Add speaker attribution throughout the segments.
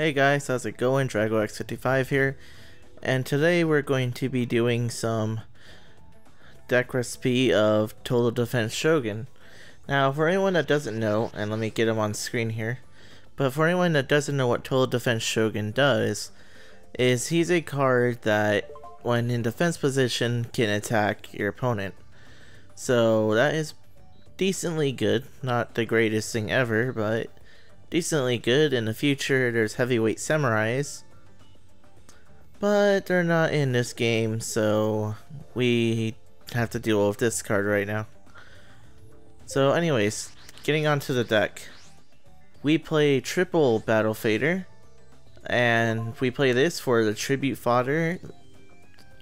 Speaker 1: Hey guys, how's it going? Dragox55 here, and today we're going to be doing some deck recipe of Total Defense Shogun. Now, for anyone that doesn't know, and let me get him on screen here, but for anyone that doesn't know what Total Defense Shogun does, is he's a card that, when in defense position, can attack your opponent. So that is decently good, not the greatest thing ever, but decently good. In the future there's heavyweight samurais, but they're not in this game, so we have to deal with this card right now. So anyways, getting onto the deck, we play triple Battle Fader, and we play this for the tribute fodder.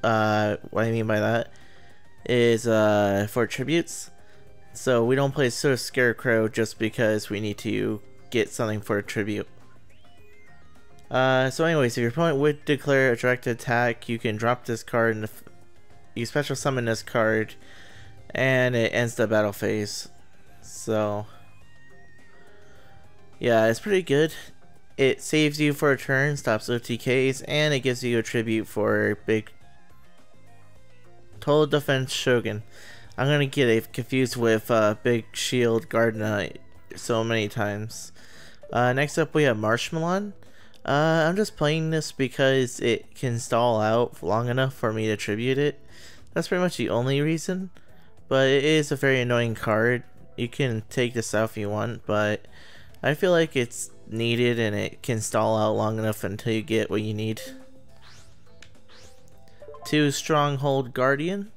Speaker 1: What I mean by that is for tributes. So we don't play Sort of Scarecrow just because we need to get something for a tribute. So anyways, if your opponent would declare a direct attack, you can drop this card and you special summon this card and it ends the battle phase. So yeah, it's pretty good. It saves you for a turn, stops OTKs, and it gives you a tribute for big Total Defense Shogun. I'm gonna get confused with Big Shield Gardna so many times. Next up we have Marshmallow. I'm just playing this because it can stall out long enough for me to tribute it. That's pretty much the only reason, but it is a very annoying card. You can take this out if you want, but I feel like it's needed and it can stall out long enough until you get what you need. 2 Stronghold Guardian.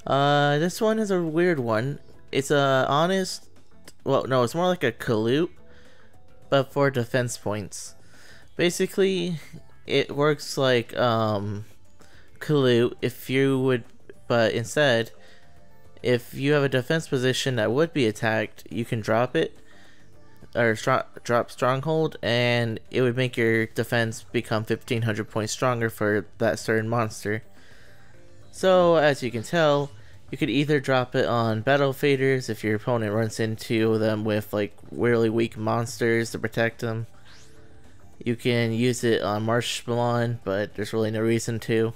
Speaker 1: This one is a weird one. It's a honest, well no, it's more like a Kaloot, but for defense points. Basically, it works like Kaloot if you would, but instead, if you have a defense position that would be attacked, you can drop it, or drop Stronghold, and it would make your defense become 1500 points stronger for that certain monster. So, as you can tell, you could either drop it on Battle Faders if your opponent runs into them with like really weak monsters to protect them. You can use it on Marshmallow, but there's really no reason to.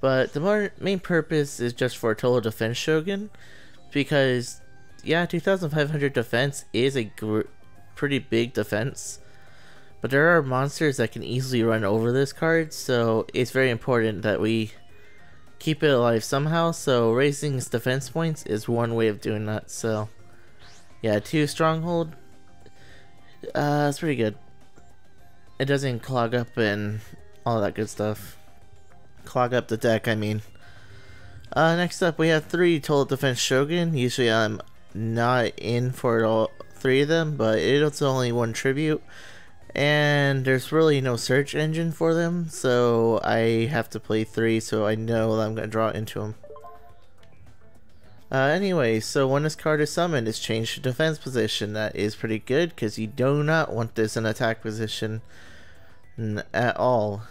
Speaker 1: But the main purpose is just for Total Defense Shogun, because yeah, 2500 defense is a pretty big defense, but there are monsters that can easily run over this card, so it's very important that we keep it alive somehow. So raising its defense points is one way of doing that. So yeah, 2 Stronghold, it's pretty good. It doesn't clog up and all that good stuff. Clog up the deck, I mean. Next up we have 3 Total Defense Shogun. Usually I'm not in for all 3 of them, but it's only 1 tribute, and there's really no search engine for them, so I have to play 3 so I know that I'm going to draw into them. Anyway, so when this card is summoned, it's changed to defense position. That is pretty good because you do not want this in attack position at all,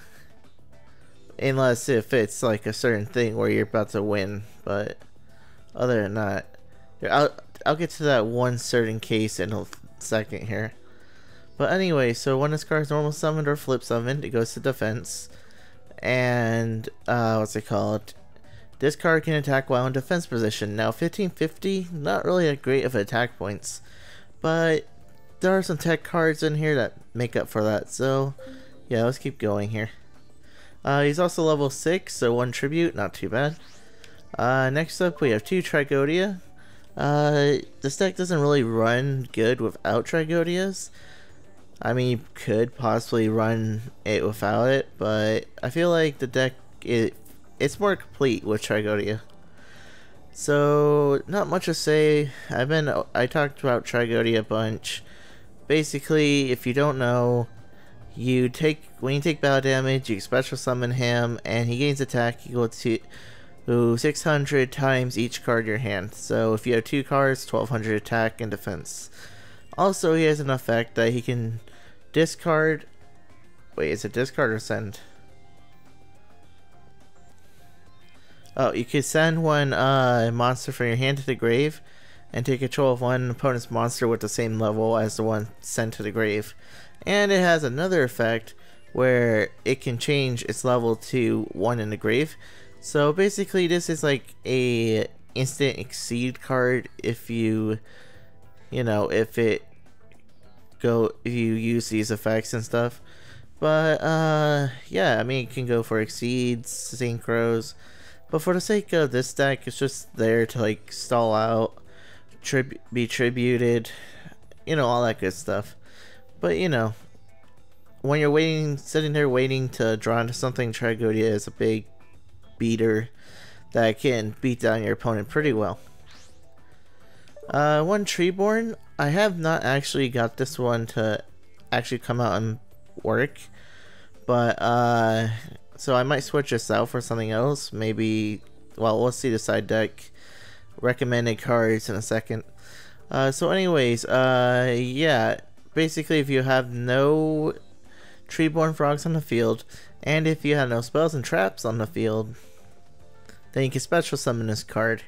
Speaker 1: unless if it's like a certain thing where you're about to win. But other than that, I'll get to that one certain case in a second here. But anyway, so when this card is normal summoned or flip summoned, it goes to defense, and what's it called? This card can attack while in defense position. Now 1550, not really a great of attack points, but there are some tech cards in here that make up for that. So yeah, let's keep going here. He's also level 6, so 1 tribute, not too bad. Next up we have 2 Tragodia. This deck doesn't really run good without Tragodias. I mean, you could possibly run it without it, but I feel like the deck, it's more complete with Tragodia. So, not much to say. I talked about Tragodia a bunch. Basically, if you don't know, when you take battle damage, you special summon him, and he gains attack equal to 600 times each card in your hand. So if you have 2 cards, 1200 attack and defense. Also, he has an effect that he can discard. Wait, is it discard or send? Oh, you can send one monster from your hand to the grave, and take control of one opponent's monster with the same level as the one sent to the grave. And it has another effect where it can change its level to 1 in the grave. So basically this is like a instant exceed card if you know, if you use these effects and stuff. But yeah, I mean, it can go for exceeds, synchros, but for the sake of this deck, it's just there to like stall out, be tributed, you know, all that good stuff. But you know, when you're sitting there waiting to draw into something, Tragodia is a big beater that can beat down your opponent pretty well. One Treeborn, I have not actually got this one to actually come out and work, but so I might switch this out for something else. Maybe, well, we'll see the side deck recommended cards in a second. So anyways, yeah, basically if you have no Treeborn Frogs on the field, and if you have no spells and traps on the field, then you can special summon this card,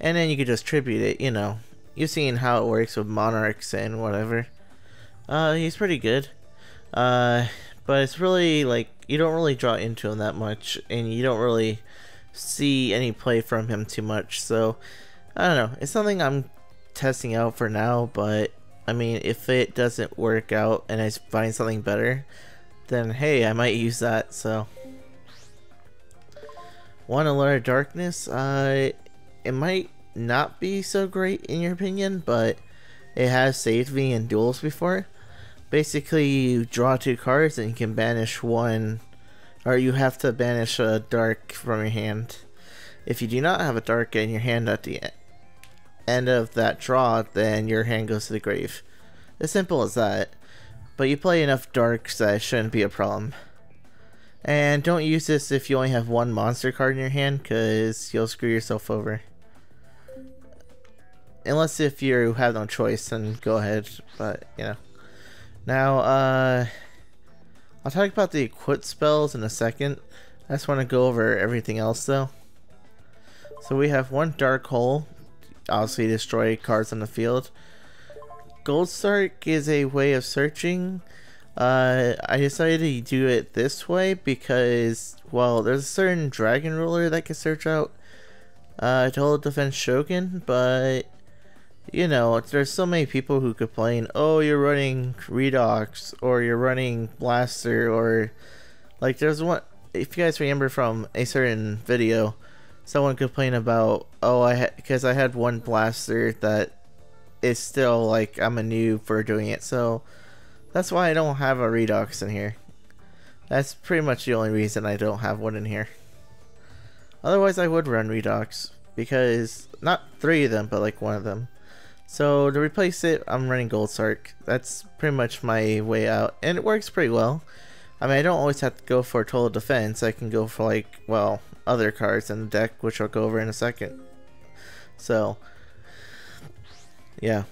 Speaker 1: and then you can just tribute it. You know, you've seen how it works with monarchs and whatever. He's pretty good. But it's really like you don't really draw into him that much, and you don't really see any play from him too much. So I don't know. It's something I'm testing out for now, but I mean, if it doesn't work out and I find something better, then hey, I might use that. So one Allure of Darkness, it might not be so great in your opinion, but it has saved me in duels before. Basically, you draw 2 cards and you can banish one, or you have to banish a dark from your hand. If you do not have a dark in your hand at the end of that draw, then your hand goes to the grave. As simple as that. But you play enough darks that it shouldn't be a problem. And don't use this if you only have 1 monster card in your hand, because you'll screw yourself over. Unless if you have no choice, then go ahead, but you know. Now, I'll talk about the equip spells in a second. I just want to go over everything else though. So we have 1 Dark Hole, obviously destroy cards on the field. Gold Sark is a way of searching. I decided to do it this way because, well, there's a certain dragon ruler that can search out Total Defense Shogun, but you know, there's so many people who complain, oh, you're running Redox, or you're running Blaster, or like there's one, if you guys remember from a certain video, someone complained about, oh, because I had 1 Blaster that is still like I'm a noob for doing it, so that's why I don't have a Redox in here. That's pretty much the only reason I don't have one in here. Otherwise I would run Redox, because not 3 of them, but like 1 of them. So to replace it, I'm running Gold Sark. That's pretty much my way out, and it works pretty well. I mean, I don't always have to go for total defense. I can go for like, well, other cards in the deck, which I'll go over in a second. So yeah.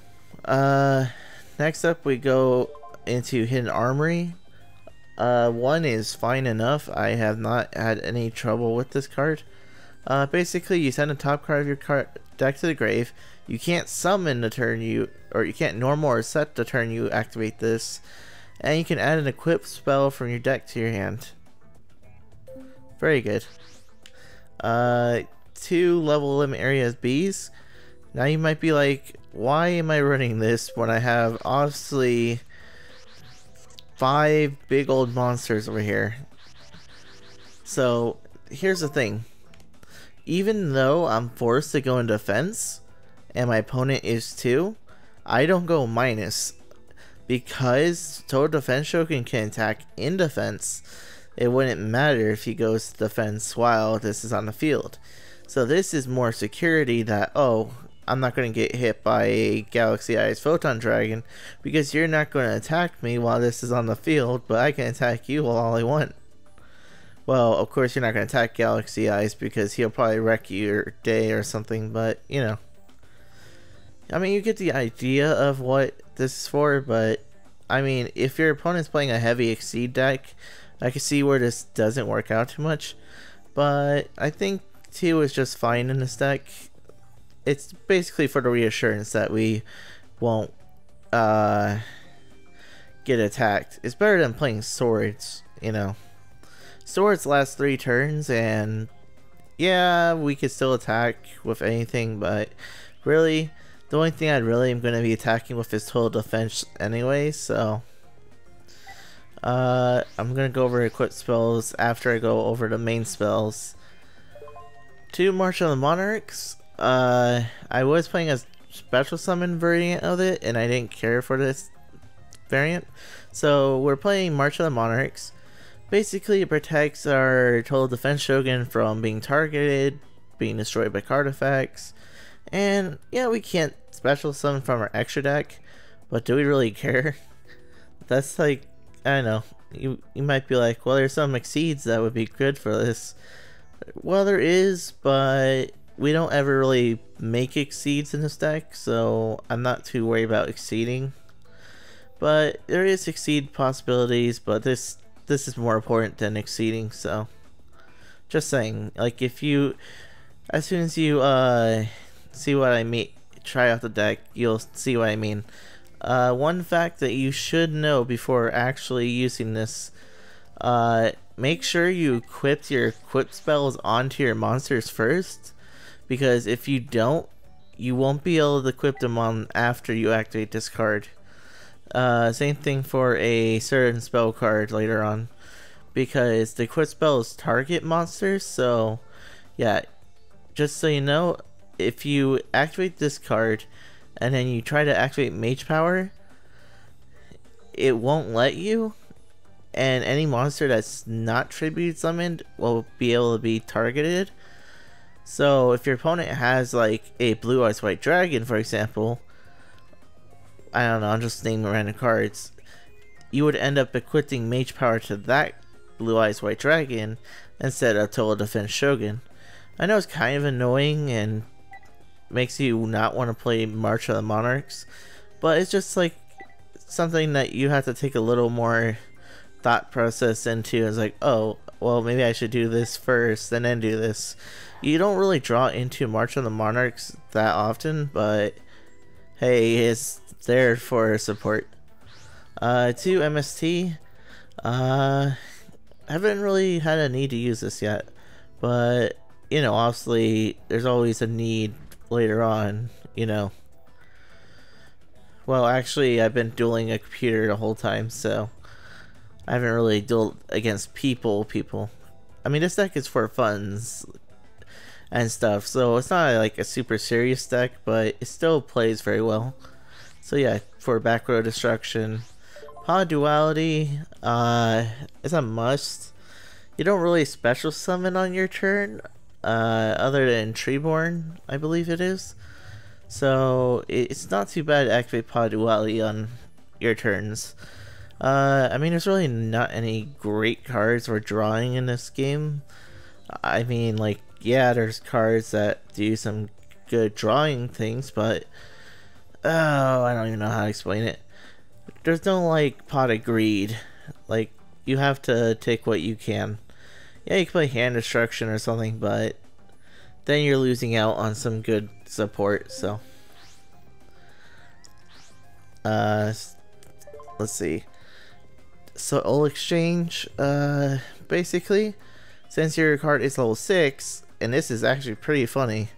Speaker 1: Next up we go into Hidden Armory. 1 is fine enough. I have not had any trouble with this card. Basically, you send the top card of your deck to the grave. You can't summon the turn you, or you can't normal or set the turn you activate this, and you can add an equip spell from your deck to your hand. Very good. 2 level limit areas Bs. Now you might be like, why am I running this when I have obviously 5 big old monsters over here? So here's the thing. Even though I'm forced to go in defense, and my opponent is too, I don't go minus, because Total Defense Shogun can attack in defense. It wouldn't matter if he goes to defense while this is on the field. So this is more security that, oh, I'm not going to get hit by a Galaxy Eyes Photon Dragon, because you're not going to attack me while this is on the field, but I can attack you all I want. Well, of course you're not going to attack Galaxy Eyes, because he'll probably wreck your day or something, but you know. I mean, you get the idea of what this is for, but I mean, if your opponent's playing a heavy Exceed deck, I can see where this doesn't work out too much, but I think 2 is just fine in this deck. It's basically for the reassurance that we won't get attacked. It's better than playing swords, you know. Swords last 3 turns, and yeah, we could still attack with anything, but really, the only thing I really am going to be attacking with is total defense anyway, so I'm going to go over equip spells after I go over the main spells. To March on the Monarchs, I was playing a special summon variant of it, and I didn't care for this variant. So we're playing March of the Monarchs. Basically, it protects our total defense Shogun from being targeted, being destroyed by card effects, and yeah, we can't special summon from our extra deck, but do we really care? That's like, I don't know, you might be like, well, there's some exceeds that would be good for this. Well, there is, but we don't ever really make exceeds in this deck, so I'm not too worried about exceeding. But there is exceed possibilities, but this is more important than exceeding, so just saying, like, if you, as soon as you see what I mean, try out the deck, you'll see what I mean. One fact that you should know before actually using this, make sure you equip your equip spells onto your monsters first, because if you don't, you won't be able to equip them on after you activate this card. Same thing for a certain spell card later on, because the equip spells target monsters. So yeah, just so you know, if you activate this card and then you try to activate Mage Power, it won't let you, and any monster that's not tribute summoned will be able to be targeted. So if your opponent has like a Blue Eyes White Dragon, for example, I don't know, I'm just naming random cards, you would end up equipping Mage Power to that Blue Eyes White Dragon instead of Total Defense Shogun. I know it's kind of annoying and makes you not want to play March of the Monarchs, but it's just like something that you have to take a little more thought process into. It's like, oh, well, maybe I should do this first and then do this. You don't really draw into March of the Monarchs that often, but hey, it's there for support. To MST, haven't really had a need to use this yet, but you know, obviously there's always a need later on, you know. Well, actually, I've been dueling a computer the whole time, so I haven't really dueled against people. I mean, this deck is for funs and stuff, so it's not like a super serious deck, but it still plays very well. So yeah, for back row destruction, Pod Duality is a must. You don't really special summon on your turn, other than Treeborn, I believe it is. So it's not too bad to activate Pod Duality on your turns. I mean, there's really not any great cards for drawing in this game. I mean, like, yeah, there's cards that do some good drawing things, but oh, I don't even know how to explain it. There's no, like, Pot of Greed. Like, you have to take what you can. Yeah, you can play Hand Destruction or something, but then you're losing out on some good support, so. Let's see. Soul Exchange, basically, since your card is level 6, and this is actually pretty funny,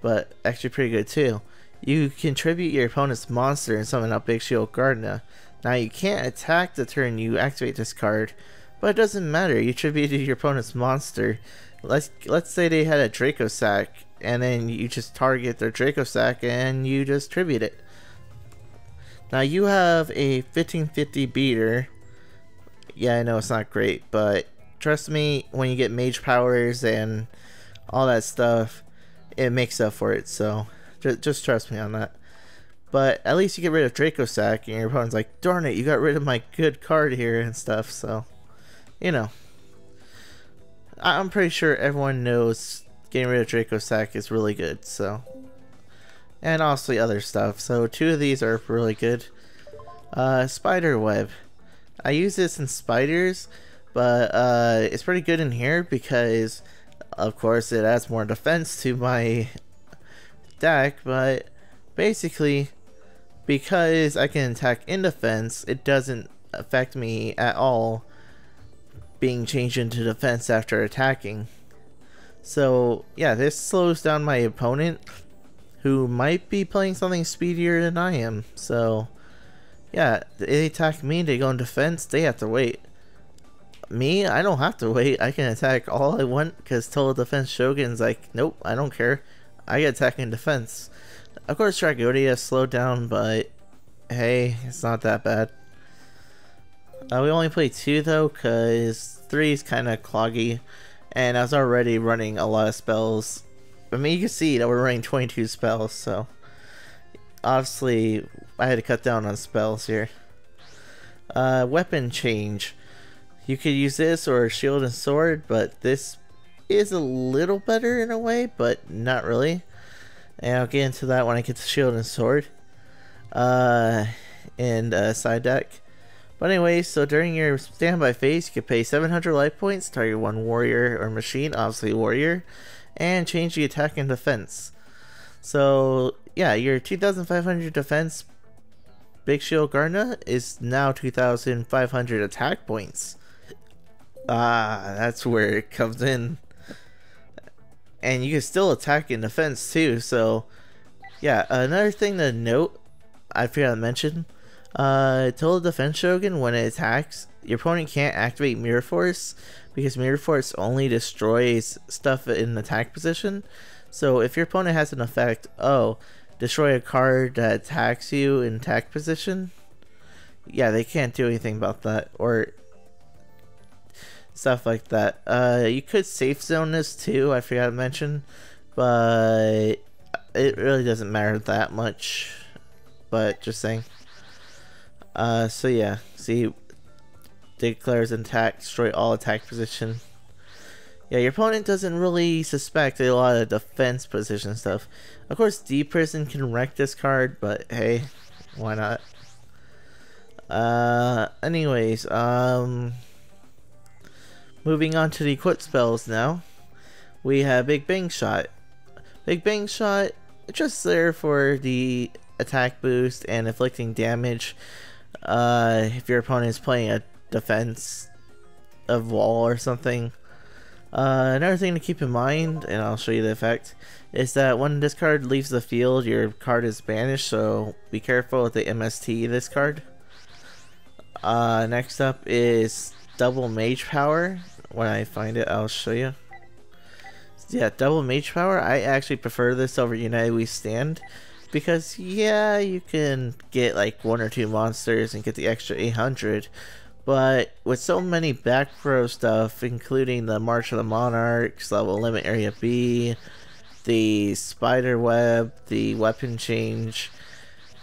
Speaker 1: but actually pretty good too, you contribute your opponent's monster and summon up Big Shield Gardna. Now you can't attack the turn you activate this card, but it doesn't matter, you tributed your opponent's monster. Let's say they had a Draco Sack, and then you just target their Draco Sack and you just tribute it. Now you have a 1550 beater. Yeah, I know it's not great, but trust me, when you get Mage Powers and all that stuff, it makes up for it, so just trust me on that. But at least you get rid of Draco Sack, and your opponent's like, darn it, you got rid of my good card here and stuff, so, you know. I'm pretty sure everyone knows getting rid of Draco Sack is really good, so. And also other stuff, so 2 of these are really good. Spider Web. I use this in spiders, but it's pretty good in here because, of course, it adds more defense to my deck, but basically, because I can attack in defense, it doesn't affect me at all being changed into defense after attacking. So yeah, this slows down my opponent, who might be playing something speedier than I am. So yeah, they attack me, they go in defense, they have to wait. Me, I don't have to wait. I can attack all I want because total defense Shogun's like, nope, I don't care. I get attack in defense. Of course, Dragox slowed down, but hey, it's not that bad. We only played 2 though, because 3 is kind of cloggy, and I was already running a lot of spells. I mean, you can see that we're running 22 spells, so obviously I had to cut down on spells here. Weapon change. You could use this or shield and sword, but this is a little better in a way, but not really. And I'll get into that when I get to shield and sword. And side deck. But anyway, so during your standby phase, you can pay 700 life points, target 1 warrior or machine, obviously warrior, and change the attack and defense. So yeah, your 2,500 defense Big Shield Garna is now 2,500 attack points. That's where it comes in. And you can still attack in defense too, so yeah, another thing to note, I forgot to mention, total defense Shogun, when it attacks, your opponent can't activate Mirror Force, because Mirror Force only destroys stuff in attack position. So if your opponent has an effect, destroy a card that attacks you in attack position, yeah, they can't do anything about that, or stuff like that. You could safe zone this too, I forgot to mention, but it really doesn't matter that much, but just saying. So yeah, see, declares attack, destroy all attack position. Yeah, your opponent doesn't really suspect a lot of defense position stuff. Of course, D-Prison can wreck this card, but hey, why not? Anyways, moving on to the equip spells now. We have Big Bang Shot. Big Bang Shot, just there for the attack boost and inflicting damage. If your opponent is playing a defense of wall or something. Another thing to keep in mind, and I'll show you the effect, is that when this card leaves the field, your card is banished, so be careful with the MST of this card. Next up is Double Mage Power. When I find it, I'll show you. Yeah, Double Mage Power, I actually prefer this over United We Stand, because yeah, you can get like 1 or 2 monsters and get the extra 800, but with so many back row stuff, including the March of the Monarchs, Level Limit Area B, the Spider Web, the Weapon Change,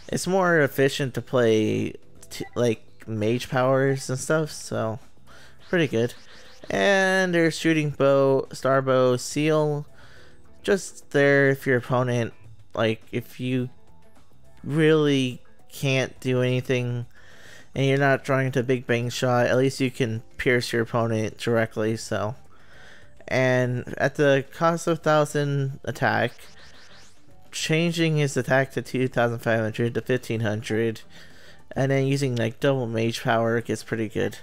Speaker 1: it's more efficient to play like Mage Powers and stuff, so pretty good. And there's Shooting Bow, Star Bow, Seal, just there if your opponent, like if you really can't do anything and you're not trying to Big Bang Shot, at least you can pierce your opponent directly. So, and at the cost of 1,000 attack, changing his attack to 2,500 to 1,500, and then using like Double Mage Power gets pretty good.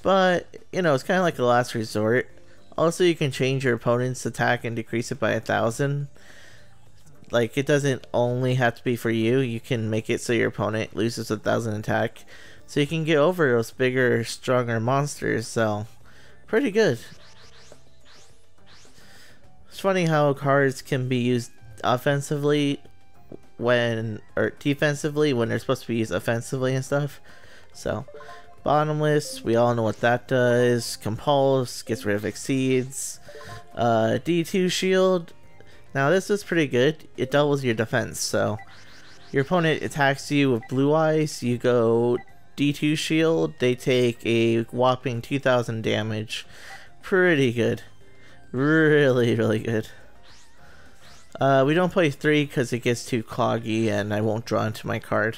Speaker 1: But you know, it's kind of like a last resort. Also, you can change your opponent's attack and decrease it by 1,000. Like, it doesn't only have to be for you. You can make it so your opponent loses 1,000 attack, so you can get over those bigger, stronger monsters. So, pretty good. It's funny how cards can be used offensively when, or defensively when they're supposed to be used offensively and stuff. So, Bottomless, we all know what that does. Compulse, gets rid of Exceeds. D2 Shield. Now this is pretty good. It doubles your defense, so your opponent attacks you with Blue Eyes, you go D2 Shield, they take a whopping 2,000 damage. Pretty good. Really, really good. We don't play 3 because it gets too cloggy and I won't draw into my card.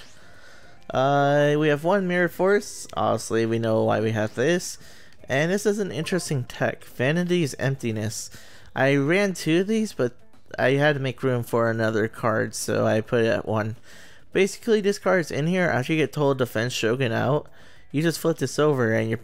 Speaker 1: We have 1 Mirror Force. Obviously, we know why we have this. And this is an interesting tech. Vanity's Emptiness. I ran 2 of these, but I had to make room for another card, so I put it at 1. Basically, this card's in here after you get total defense Shogun out. You just flip this over and you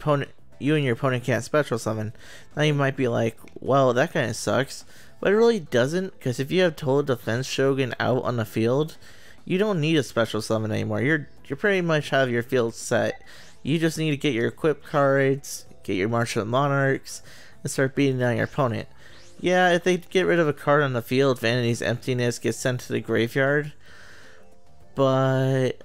Speaker 1: and your opponent can't special summon. Now you might be like, well, that kind of sucks. But it really doesn't, because if you have total defense Shogun out on the field, you don't need a special summon anymore. You pretty much have your field set. You just need to get your equipped cards, get your martial monarchs, and start beating down your opponent. Yeah, if they get rid of a card on the field, Vanity's Emptiness gets sent to the graveyard. But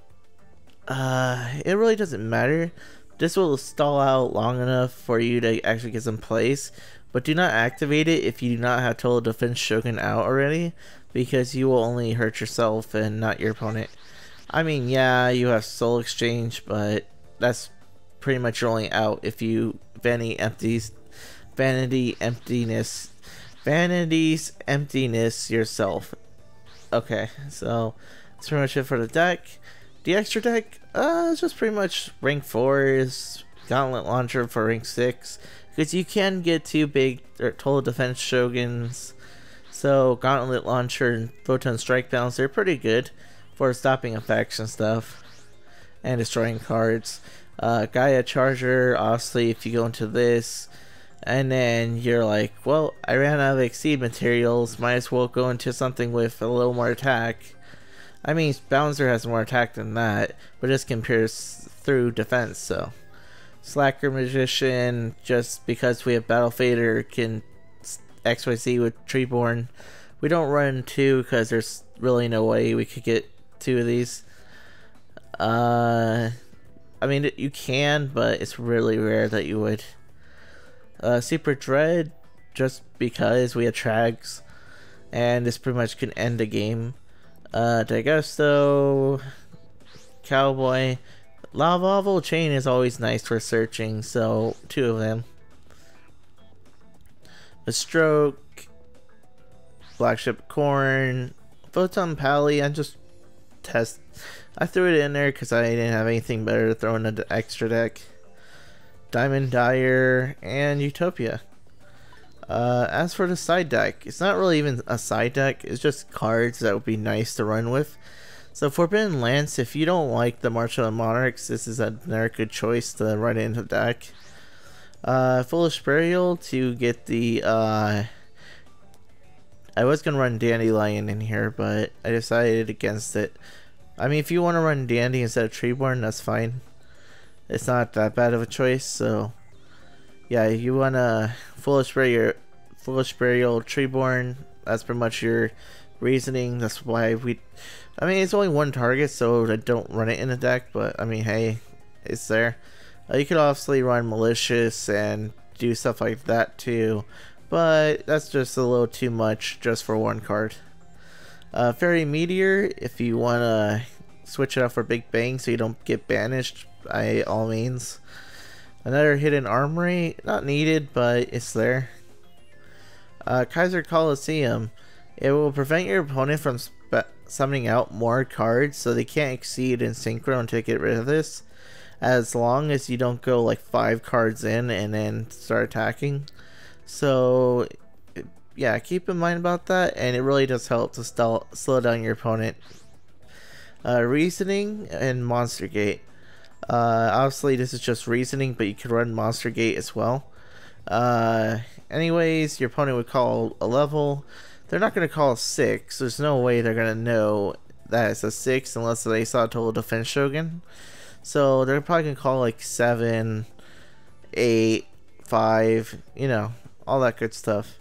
Speaker 1: it really doesn't matter. This will stall out long enough for you to actually get some plays. But do not activate it if you do not have total defense Shogun out already, because you will only hurt yourself and not your opponent. I mean, yeah, you have Soul Exchange, but that's pretty much your only out if you Vanity's Emptiness yourself. Okay, so that's pretty much it for the deck. The extra deck, it's just pretty much rank 4 is Gauntlet Launcher for rank 6. Because you can get 2 big total defense Shoguns. So Gauntlet Launcher and Photon Strike Bounce, they're pretty good for stopping effects and stuff. And destroying cards. Gaia Charger, obviously if you go into this, and then you're like, well, I ran out of Exceed materials, might as well go into something with a little more attack. I mean, Bouncer has more attack than that, but this compares through defense, so. Slacker Magician, just because we have Battle Fader, can XYZ with Treeborn. We don't run 2 because there's really no way we could get 2 of these. I mean, you can, but it's really rare that you would. Super Dread, just because we have Trags, and this pretty much can end the game. Dagusto, Cowboy. Lava Chain is always nice for searching, so 2 of them. A Stroke, Black Ship Corn, Photon Pally. I threw it in there because I didn't have anything better to throw in the extra deck. Diamond Dyer and Utopia. As for the side deck, it's not really even a side deck, it's just cards that would be nice to run with. So Forbidden Lance, if you don't like the Martial Monarchs, this is another good choice to run into the deck. Foolish Burial to get the, I was going to run Dandelion in here, but I decided against it. I mean, if you want to run Dandy instead of Treeborn, that's fine. It's not that bad of a choice, so yeah, you want a Foolish Burial Treeborn, that's pretty much your reasoning. That's why I mean, it's only 1 target, so I don't run it in the deck, but I mean, hey, it's there. You could obviously run Malicious and do stuff like that too, but that's just a little too much just for 1 card. Fairy Meteor, if you want to switch it out for Big Bang so you don't get banished, by all means. Another Hidden Armory, not needed, but it's there. Kaiser Coliseum, it will prevent your opponent from summoning out more cards, so they can't exceed in synchro until you get rid of this, as long as you don't go like 5 cards in and then start attacking. So yeah, keep in mind about that, and it really does help to slow down your opponent. Reasoning and Monster Gate. Obviously this is just Reasoning, but you could run Monster Gate as well. Anyways, your opponent would call a level. They're not going to call 6. There's no way they're going to know that it's a 6 unless they saw total defense Shogun. So they're probably going to call like 7, 8, 5, you know, all that good stuff.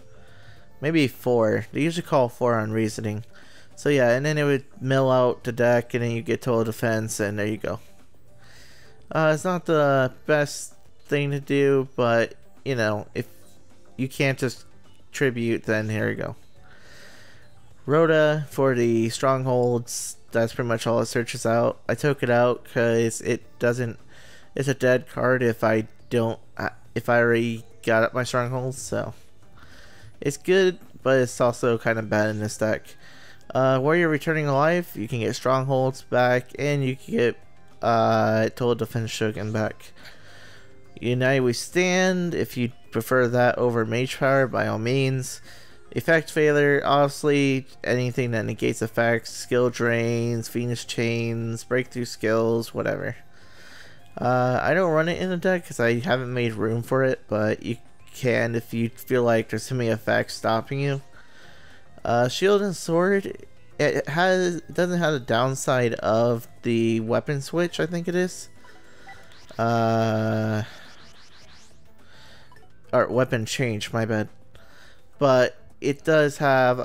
Speaker 1: Maybe 4. They usually call 4 on Reasoning. So yeah, and then it would mill out the deck, and then you get total defense, and there you go. It's not the best thing to do, but you know, if you can't just tribute, then here you go. Rhoda for the strongholds, that's pretty much all it searches out. I took it out because it doesn't, it's a dead card if I already got up my strongholds, so it's good, but it's also kind of bad in this deck. Warrior Returning to Life, you can get strongholds back, and you can get total defense Shogun back. United We Stand, if you prefer that over Mage Power, by all means. Effect Failure, obviously anything that negates effects, skill drains, Phoenix Chains, breakthrough skills, whatever. I don't run it in a deck because I haven't made room for it, but you can if you feel like there's too many effects stopping you. Shield and sword, it doesn't have the downside of the weapon switch, I think it is. Or weapon change, my bad. But it does have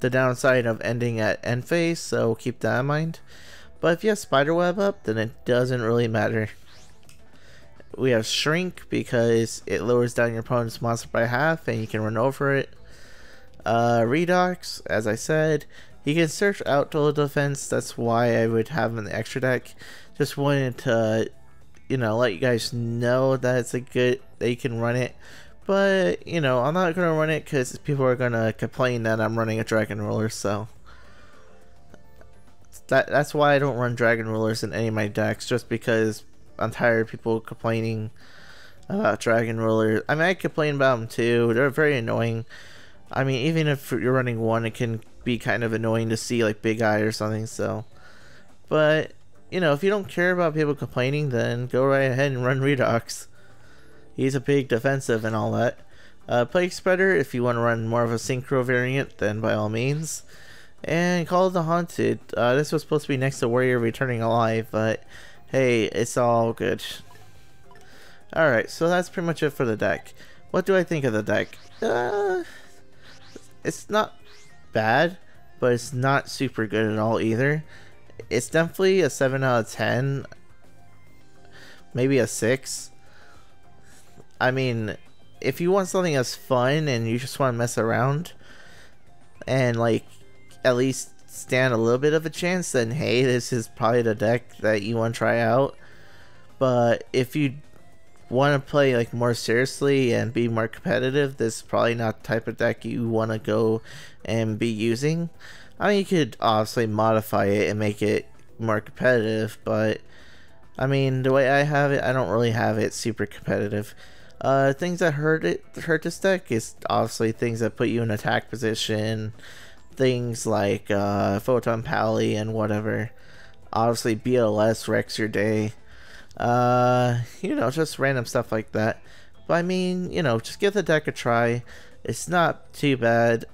Speaker 1: the downside of ending at end phase, so keep that in mind. But if you have spiderweb up, then it doesn't really matter. We have shrink because it lowers down your opponent's monster by half and you can run over it. Redox, as I said, you can search out total defense. That's why I would have an extra deck. Just wanted to, you know, let you guys know that it's a good, that you can run it. But, you know, I'm not gonna run it because people are gonna complain that I'm running a dragon ruler, so that's why I don't run dragon rulers in any of my decks, just because I'm tired of people complaining about dragon rulers. I mean, I complain about them too. They're very annoying. I mean, even if you're running one, it can be kind of annoying to see like Big Eye or something, so. But, you know, if you don't care about people complaining, then go right ahead and run Redox. He's a big defensive and all that. Plague Spreader, if you want to run more of a synchro variant, then by all means. And Call of the Haunted. This was supposed to be next to Warrior Returning Alive, but hey, it's all good. Alright, so that's pretty much it for the deck. What do I think of the deck? It's not bad, but it's not super good at all either. It's definitely a 7 out of 10. Maybe a 6. I mean, if you want something that's fun and you just want to mess around and like at least stand a little bit of a chance, then hey, this is probably the deck that you want to try out. But if you want to play like more seriously and be more competitive, this is probably not the type of deck you want to go and be using. I mean, you could obviously modify it and make it more competitive, but I mean, the way I have it, I don't really have it super competitive. Things that hurt this deck is obviously things that put you in attack position, things like Photon Pally and whatever. Obviously BLS wrecks your day. You know, just random stuff like that. But I mean, you know, just give the deck a try. It's not too bad.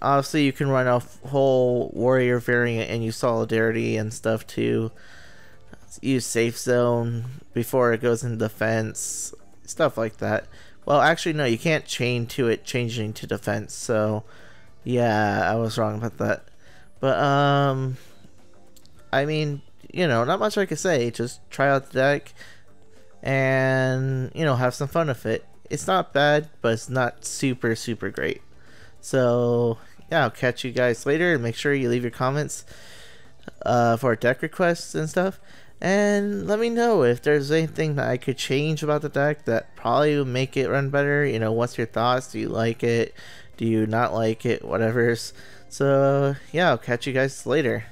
Speaker 1: Obviously you can run a whole warrior variant and use solidarity and stuff too. Use safe zone before it goes into defense, stuff like that. Well, actually no, you can't chain to it changing to defense, so yeah, I was wrong about that. But I mean, you know, not much I can say. Just try out the deck and, you know, have some fun with it. It's not bad, but it's not super great. So yeah, I'll catch you guys later, and make sure you leave your comments for deck requests and stuff. And let me know if there's anything that I could change about the deck that probably would make it run better. You know, what's your thoughts? Do you like it? Do you not like it? Whatever. So yeah, I'll catch you guys later.